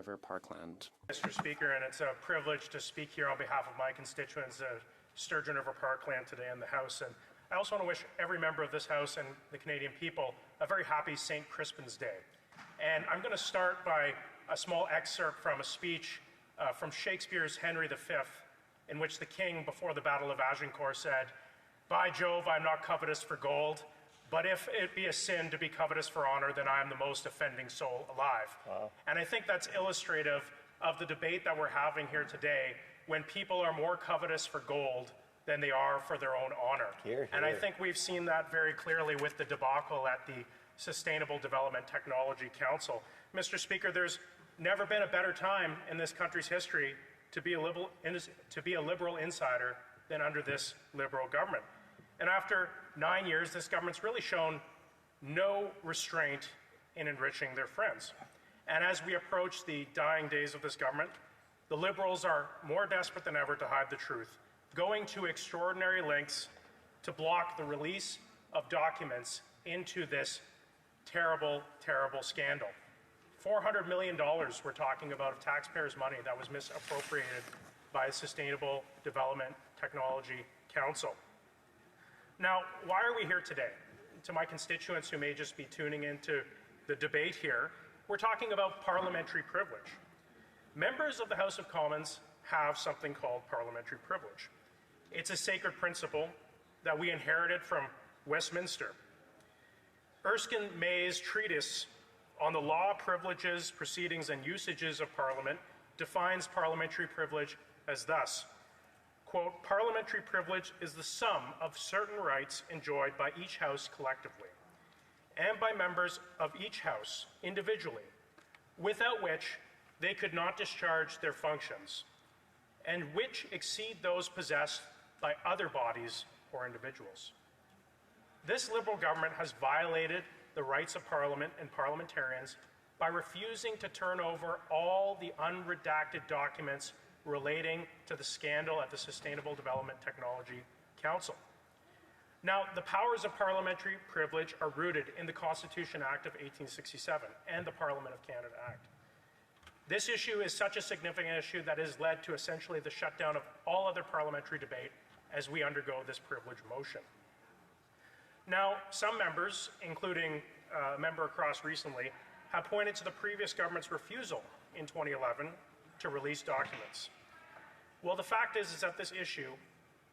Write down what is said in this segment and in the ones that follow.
River Parkland. Mr. Speaker, and it's a privilege to speak here on behalf of my constituents, Sturgeon River Parkland, today in the House. And I also want to wish every member of this House and the Canadian people a very happy St. Crispin's Day. And I'm going to start by a small excerpt from a speech from Shakespeare's Henry V, in which the king, before the Battle of Agincourt, said, "By Jove, I'm not covetous for gold, but if it be a sin to be covetous for honor, then I am the most offending soul alive." Wow. And I think that's illustrative of the debate that we're having here today, when people are more covetous for gold than they are for their own honor. Hear, hear. And I think we've seen that very clearly with the debacle at the Sustainable Development Technology Council. Mr. Speaker, there's never been a better time in this country's history to be a liberal insider than under this Liberal government. And after 9 years, this government's really shown no restraint in enriching their friends. And as we approach the dying days of this government, the Liberals are more desperate than ever to hide the truth, going to extraordinary lengths to block the release of documents into this terrible, terrible scandal. $400 million we're talking about of taxpayers' money that was misappropriated by the Sustainable Development Technology Council. Now, why are we here today? To my constituents who may just be tuning into the debate here, we're talking about parliamentary privilege. Members of the House of Commons have something called parliamentary privilege. It's a sacred principle that we inherited from Westminster. Erskine May's treatise on the law, privileges, proceedings, and usages of Parliament defines parliamentary privilege as thus, quote, "Parliamentary privilege is the sum of certain rights enjoyed by each House collectively, and by members of each House individually, without which they could not discharge their functions, and which exceed those possessed by other bodies or individuals." This Liberal government has violated the rights of Parliament and parliamentarians by refusing to turn over all the unredacted documents relating to the scandal at the Sustainable Development Technology Council. Now, the powers of parliamentary privilege are rooted in the Constitution Act of 1867 and the Parliament of Canada Act. This issue is such a significant issue that has led to essentially the shutdown of all other parliamentary debate as we undergo this privilege motion. Now, some members, including a member across recently, have pointed to the previous government's refusal in 2011 to release documents. Well, the fact is that this issue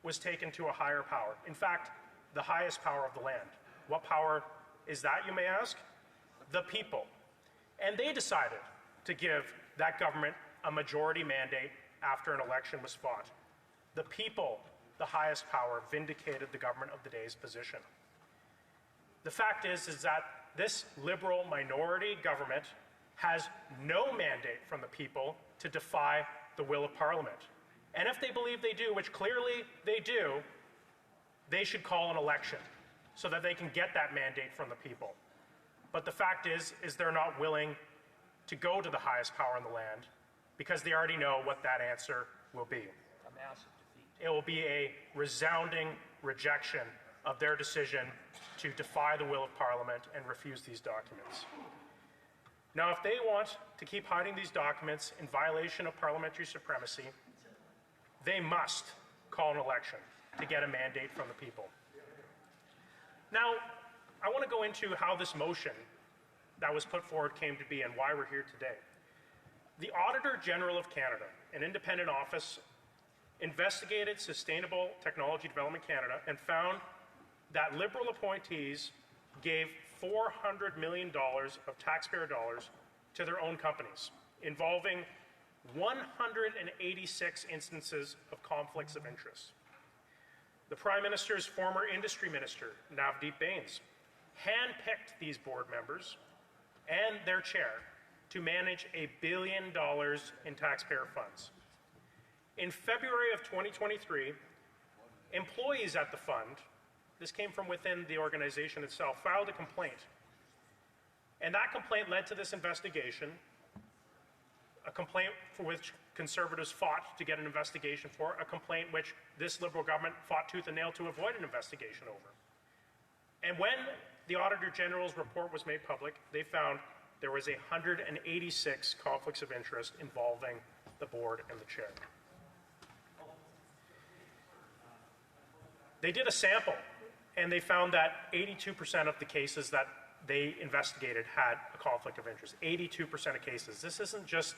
was taken to a higher power. In fact, the highest power of the land. What power is that, you may ask? The people. And they decided to give that government a majority mandate after an election was fought. The people, the highest power, vindicated the government of the day's position. The fact is that this Liberal minority government has no mandate from the people to defy the will of Parliament. And if they believe they do, which clearly they do, they should call an election so that they can get that mandate from the people. But the fact is they're not willing to go to the highest power in the land because they already know what that answer will be. A massive defeat. It will be a resounding rejection of their decision to defy the will of Parliament and refuse these documents. Now, if they want to keep hiding these documents in violation of parliamentary supremacy, they must call an election to get a mandate from the people. Now, I want to go into how this motion that was put forward came to be and why we're here today. The Auditor General of Canada, an independent office, investigated Sustainable Technology Development Canada and found that Liberal appointees gave $400 million of taxpayer dollars to their own companies, involving 186 instances of conflicts of interest. The Prime Minister's former industry minister, Navdeep Bains, handpicked these board members and their chair to manage $1 billion in taxpayer funds. In February of 2023, employees at the fund, this came from within the organization itself, filed a complaint. And that complaint led to this investigation, a complaint for which Conservatives fought to get an investigation for, a complaint which this Liberal government fought tooth and nail to avoid an investigation over. And when the Auditor General's report was made public, they found there was 186 conflicts of interest involving the board and the chair. They did a sample, and they found that 82% of the cases that they investigated had a conflict of interest. 82% of cases. This isn't just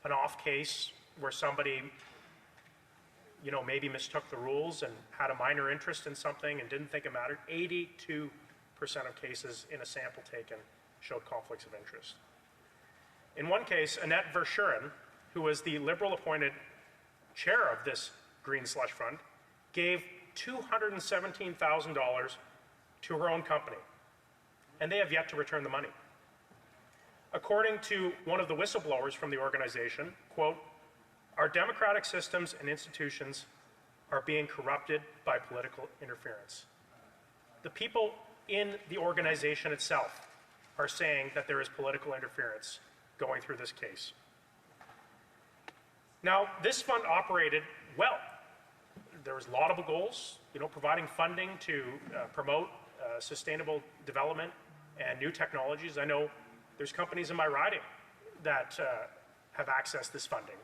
an off case where somebody, maybe mistook the rules and had a minor interest in something and didn't think it mattered. 82% of cases in a sample taken showed conflicts of interest. In one case, Annette Verschuren, who was the Liberal-appointed chair of this Green Slush Fund, gave $217,000 to her own company, and they have yet to return the money. According to one of the whistleblowers from the organization, quote, "Our democratic systems and institutions are being corrupted by political interference." The people in the organization itself are saying that there is political interference going through this case. Now, this fund operated well. There was laudable goals, providing funding to promote sustainable development and new technologies. I know there's companies in my riding that have accessed this funding.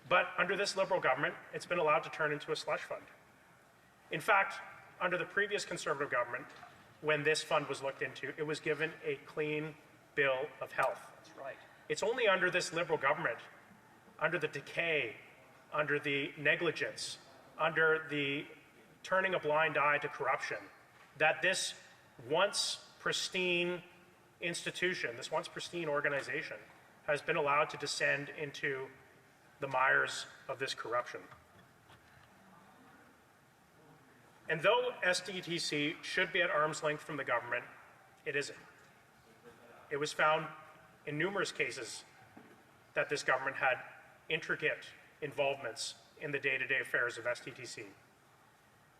But under this Liberal government, it's been allowed to turn into a slush fund. In fact, under the previous Conservative government, when this fund was looked into, it was given a clean bill of health. That's right. It's only under this Liberal government, under the decay, under the negligence, under the turning a blind eye to corruption, that this once pristine institution, this once pristine organization, has been allowed to descend into the mires of this corruption. And though SDTC should be at arm's length from the government, it isn't. It was found in numerous cases that this government had intricate involvements in the day-to-day affairs of SDTC,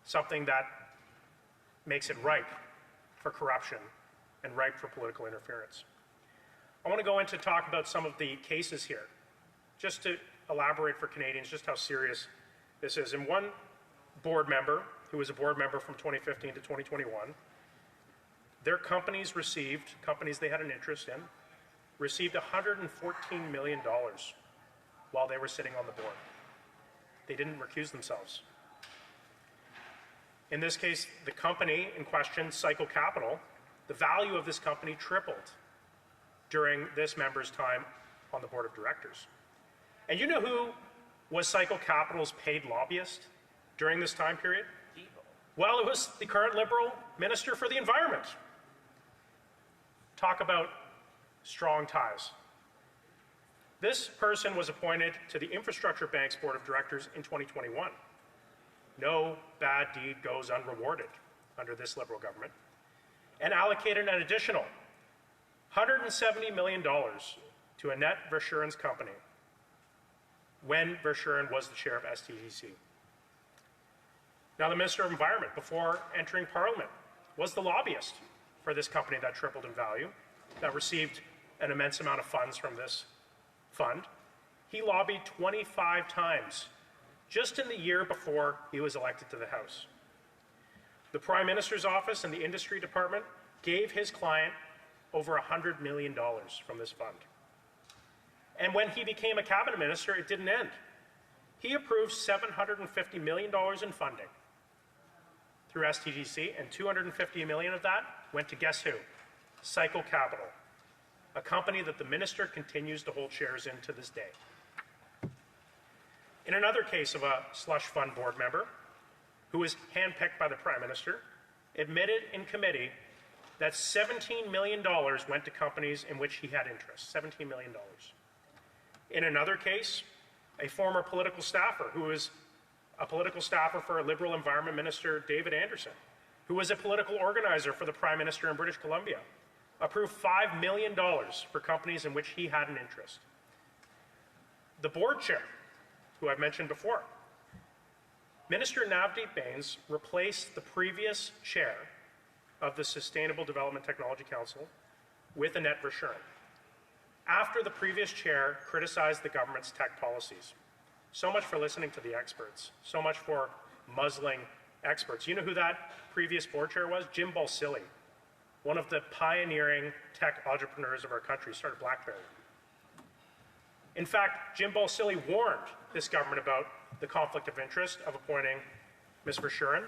something that makes it ripe for corruption and ripe for political interference. I want to go in to talk about some of the cases here, just to elaborate for Canadians just how serious this is. And one board member, who was a board member from 2015 to 2021, their companies they had an interest in, received $114 million while they were sitting on the board. They didn't recuse themselves. In this case, the company in question, Cycle Capital, the value of this company tripled during this member's time on the board of directors. And you know who was Cycle Capital's paid lobbyist during this time period? Well, it was the current Liberal Minister for the Environment. Talk about strong ties. This person was appointed to the Infrastructure Bank's board of directors in 2021. No bad deed goes unrewarded under this Liberal government, and allocated an additional $170 million to Annette Verschuren's company when Verschuren was the chair of SDTC. Now, the Minister of Environment, before entering Parliament, was the lobbyist for this company that tripled in value, that received an immense amount of funds from this fund. He lobbied 25 times just in the year before he was elected to the House. The Prime Minister's office and the Industry Department gave his client over $100 million from this fund. And when he became a cabinet minister, it didn't end. He approved $750 million in funding through SDTC, and $250 million of that went to guess who? Cycle Capital, a company that the minister continues to hold shares in to this day. In another case of a slush fund board member, who was handpicked by the Prime Minister, admitted in committee that $17 million went to companies in which he had interest. $17 million. In another case, a former political staffer, who was a political staffer for Liberal Environment Minister David Anderson, who was a political organizer for the Prime Minister in British Columbia, approved $5 million for companies in which he had an interest. The board chair, who I've mentioned before, Minister Navdeep Bains replaced the previous chair of the Sustainable Development Technology Council with Annette Verschuren, after the previous chair criticized the government's tech policies. So much for listening to the experts. So much for muzzling experts. You know who that previous board chair was? Jim Balsillie. one of the pioneering tech entrepreneurs of our country, started BlackBerry. In fact, Jim Balsillie warned this government about the conflict of interest of appointing Ms. Verschuren,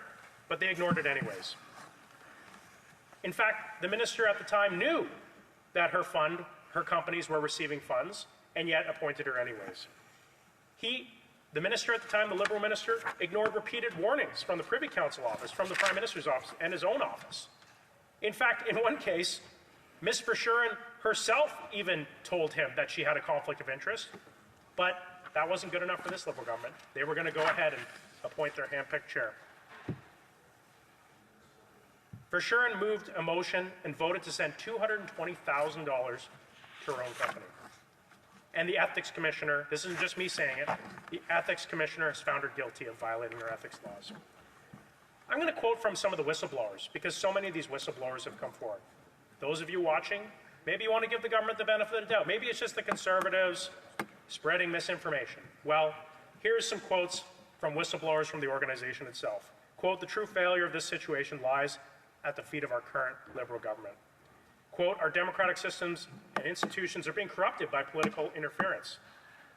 but they ignored it anyways. In fact, the minister at the time knew that her companies were receiving funds, and yet appointed her anyways. The minister at the time, the Liberal minister, ignored repeated warnings from the Privy Council office, from the Prime Minister's office, and his own office. In fact, in one case, Ms. Verschuren herself even told him that she had a conflict of interest, but that wasn't good enough for this Liberal government. They were going to go ahead and appoint their hand-picked chair. Verschuren moved a motion and voted to send $220,000 to her own company. And the ethics commissioner, this isn't just me saying it, the ethics commissioner has found her guilty of violating her ethics laws. I'm going to quote from some of the whistleblowers, because so many of these whistleblowers have come forward. Those of you watching, maybe you want to give the government the benefit of the doubt. Maybe it's just the Conservatives spreading misinformation. Well, here's some quotes from whistleblowers from the organization itself. Quote, "The true failure of this situation lies at the feet of our current Liberal government." Quote, "Our democratic systems and institutions are being corrupted by political interference."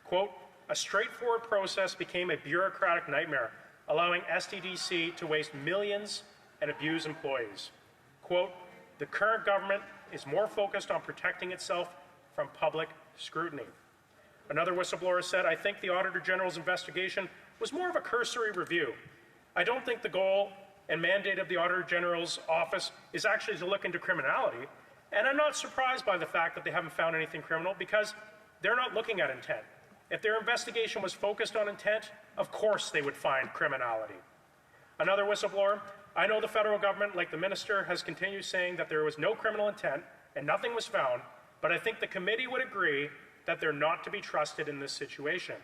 Quote, "A straightforward process became a bureaucratic nightmare, allowing SDTC to waste millions and abuse employees." Quote, "The current government is more focused on protecting itself from public scrutiny." Another whistleblower said, "I think the Auditor General's investigation was more of a cursory review. I don't think the goal and mandate of the Auditor General's office is actually to look into criminality, and I'm not surprised by the fact that they haven't found anything criminal, because they're not looking at intent. If their investigation was focused on intent, of course they would find criminality." Another whistleblower, "I know the federal government, like the minister, has continued saying that there was no criminal intent and nothing was found, but I think the committee would agree that they're not to be trusted in this situation.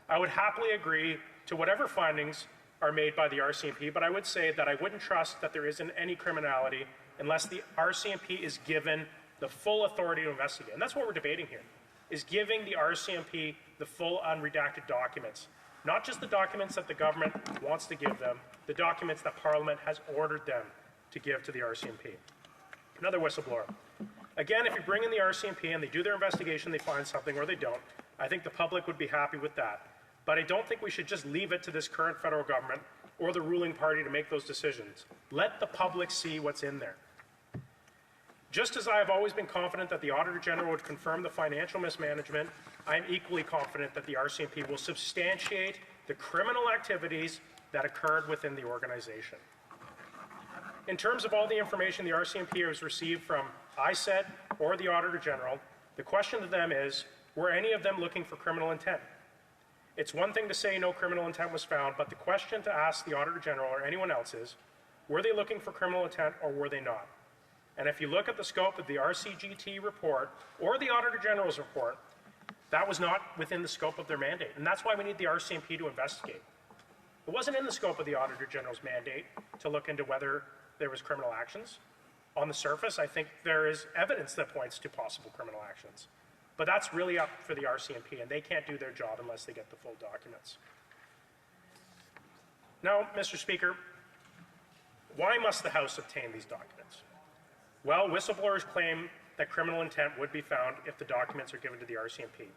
I would happily agree to whatever findings are made by the RCMP, but I would say that I wouldn't trust that there isn't any criminality unless the RCMP is given the full authority to investigate." And that's what we're debating here, is giving the RCMP the full unredacted documents, not just the documents that the government wants to give them, the documents that Parliament has ordered them to give to the RCMP. Another whistleblower, "Again, if you bring in the RCMP and they do their investigation, they find something or they don't, I think the public would be happy with that. But I don't think we should just leave it to this current federal government or the ruling party to make those decisions. Let the public see what's in there. Just as I have always been confident that the Auditor General would confirm the financial mismanagement, I am equally confident that the RCMP will substantiate the criminal activities that occurred within the organization." In terms of all the information the RCMP has received from ISED or the Auditor General, the question to them is, were any of them looking for criminal intent? It's one thing to say no criminal intent was found, but the question to ask the Auditor General or anyone else is, were they looking for criminal intent or were they not? And if you look at the scope of the RCGT report or the Auditor General's report, that was not within the scope of their mandate. And that's why we need the RCMP to investigate. It wasn't in the scope of the Auditor General's mandate to look into whether there was criminal actions. On the surface, I think there is evidence that points to possible criminal actions. But that's really up for the RCMP, and they can't do their job unless they get the full documents. Now, Mr. Speaker, why must the House obtain these documents? Well, whistleblowers claim that criminal intent would be found if the documents are given to the RCMP.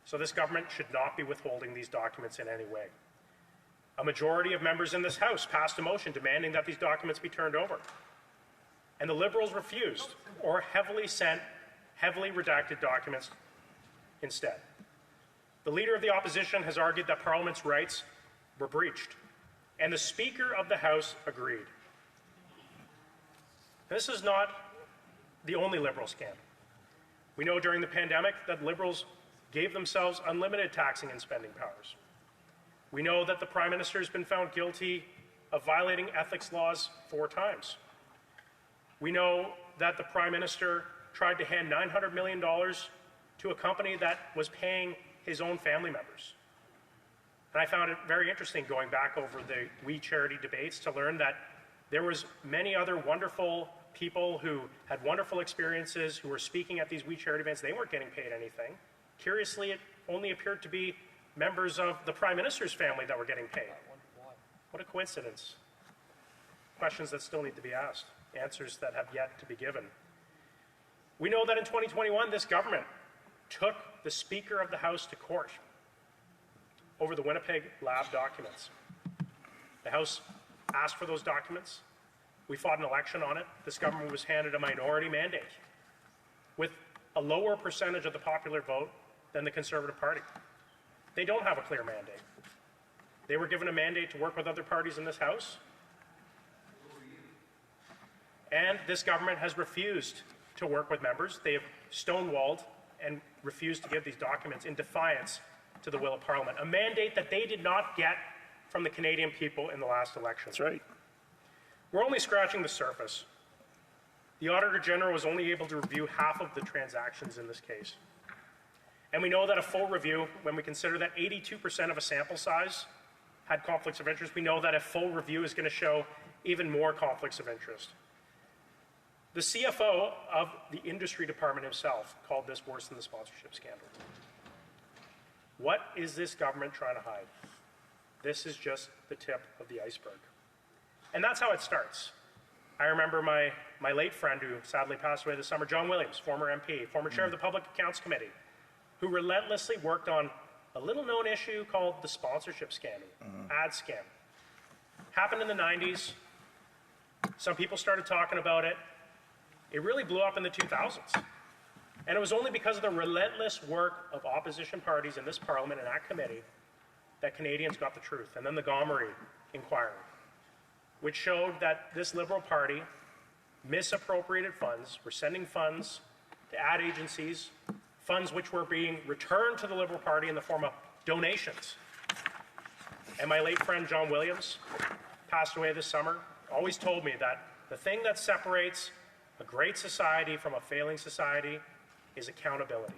So this government should not be withholding these documents in any way. A majority of members in this House passed a motion demanding that these documents be turned over. And the Liberals refused, or heavily sent heavily redacted documents instead. The Leader of the Opposition has argued that Parliament's rights were breached, and the Speaker of the House agreed. This is not the only Liberal scam. We know during the pandemic that Liberals gave themselves unlimited taxing and spending powers. We know that the Prime Minister has been found guilty of violating ethics laws 4 times. We know that the Prime Minister tried to hand $900 million to a company that was paying his own family members. And I found it very interesting going back over the We Charity debates to learn that there was many other wonderful people who had wonderful experiences who were speaking at these We Charity events. They weren't getting paid anything. Curiously, it only appeared to be members of the Prime Minister's family that were getting paid. What a coincidence. Questions that still need to be asked. answers that have yet to be given. We know that in 2021, this government took the Speaker of the House to court over the Winnipeg lab documents. The House asked for those documents. We fought an election on it. This government was handed a minority mandate with a lower percentage of the popular vote than the Conservative Party. They don't have a clear mandate. They were given a mandate to work with other parties in this House. And this government has refused to work with members. They have stonewalled and refused to give these documents in defiance to the will of Parliament, a mandate that they did not get from the Canadian people in the last election. That's right. We're only scratching the surface. The Auditor General was only able to review half of the transactions in this case. And we know that a full review, when we consider that 82% of a sample size had conflicts of interest, we know that a full review is going to show even more conflicts of interest. The CFO of the industry department himself called this worse than the sponsorship scandal. What is this government trying to hide? This is just the tip of the iceberg. And that's how it starts. I remember my late friend who sadly passed away this summer, John Williams, former MP, former chair of the Public Accounts Committee, who relentlessly worked on a little-known issue called the sponsorship scandal, ad scam. Happened in the 90s. Some people started talking about it. It really blew up in the 2000s. And it was only because of the relentless work of opposition parties in this Parliament and that committee that Canadians got the truth. And then the Gomery inquiry, which showed that this Liberal Party misappropriated funds, were sending funds to ad agencies, funds which were being returned to the Liberal Party in the form of donations. And my late friend John Williams passed away this summer, always told me that the thing that separates a great society from a failing society is accountability.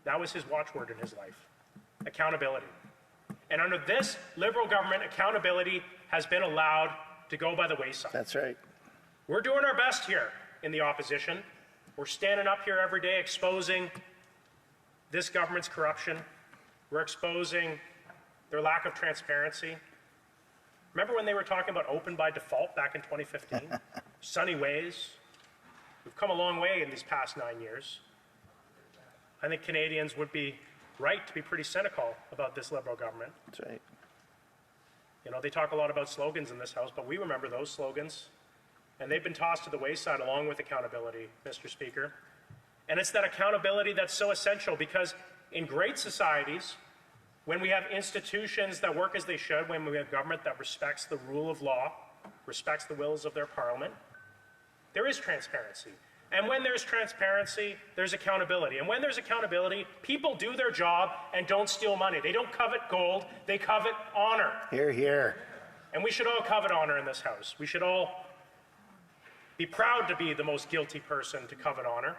That was his watchword in his life, accountability. And under this Liberal government, accountability has been allowed to go by the wayside. That's right. We're doing our best here in the opposition. We're standing up here every day exposing this government's corruption. We're exposing their lack of transparency. Remember when they were talking about open by default back in 2015? Sunny ways. We've come a long way in these past 9 years. I think Canadians would be right to be pretty cynical about this Liberal government. That's right. You know, they talk a lot about slogans in this House, but we remember those slogans. And they've been tossed to the wayside along with accountability, Mr. Speaker. And it's that accountability that's so essential because in great societies, when we have institutions that work as they should, when we have government that respects the rule of law, respects the wills of their parliament, there is transparency. And when there's transparency, there's accountability. And when there's accountability, people do their job and don't steal money. They don't covet gold, they covet honor. Hear, hear. And we should all covet honor in this House. We should all be proud to be the most guilty person to covet honor.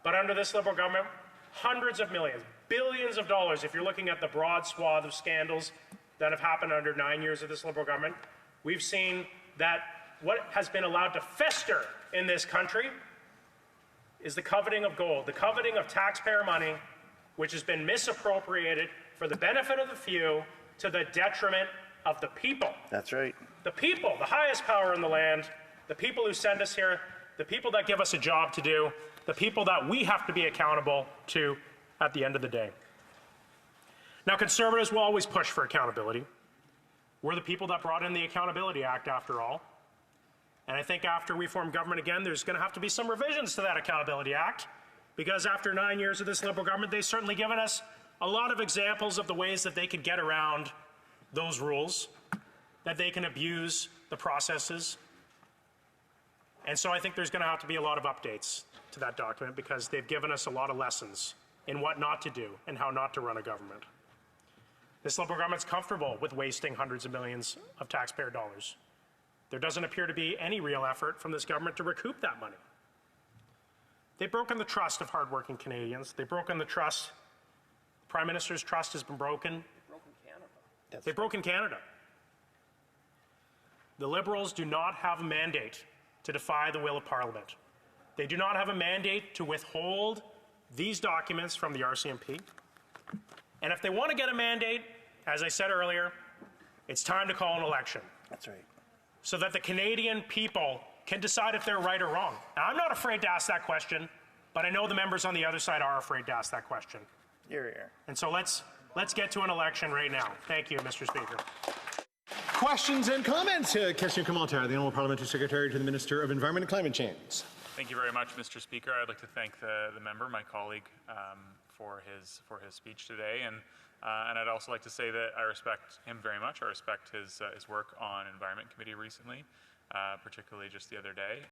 But under this Liberal government, hundreds of millions, billions of dollars, if you're looking at the broad swath of scandals that have happened under 9 years of this Liberal government, we've seen that what has been allowed to fester in this country is the coveting of gold, the coveting of taxpayer money, which has been misappropriated for the benefit of the few to the detriment of the people. That's right. The people, the highest power in the land, the people who send us here, the people that give us a job to do, the people that we have to be accountable to at the end of the day. Now, Conservatives will always push for accountability. We're the people that brought in the Accountability Act, after all. And I think after we form government again, there's going to have to be some revisions to that Accountability Act, because after 9 years of this Liberal government, they've certainly given us a lot of examples of the ways that they could get around those rules, that they can abuse the processes. And so I think there's going to have to be a lot of updates to that document, because they've given us a lot of lessons in what not to do and how not to run a government. This Liberal government's comfortable with wasting hundreds of millions of taxpayer dollars. There doesn't appear to be any real effort from this government to recoup that money. They've broken the trust of hardworking Canadians. They've broken the trust. The Prime Minister's trust has been broken. They've broken Canada. They've broken Canada. The Liberals do not have a mandate to defy the will of Parliament. They do not have a mandate to withhold these documents from the RCMP. And if they want to get a mandate, as I said earlier, it's time to call an election, That's right. so that the Canadian people can decide if they're right or wrong. Now, I'm not afraid to ask that question, but I know the members on the other side are afraid to ask that question. Here. And so let's get to an election right now. Thank you, Mr. Speaker. Questions and comments? Question commentaire, the Honourable Parliamentary Secretary to the Minister of Environment and Climate Change. Thank you very much, Mr. Speaker. I'd like to thank the member, my colleague, for his speech today, and I'd also like to say that I respect him very much. I respect his work on Environment Committee recently, particularly just the other day.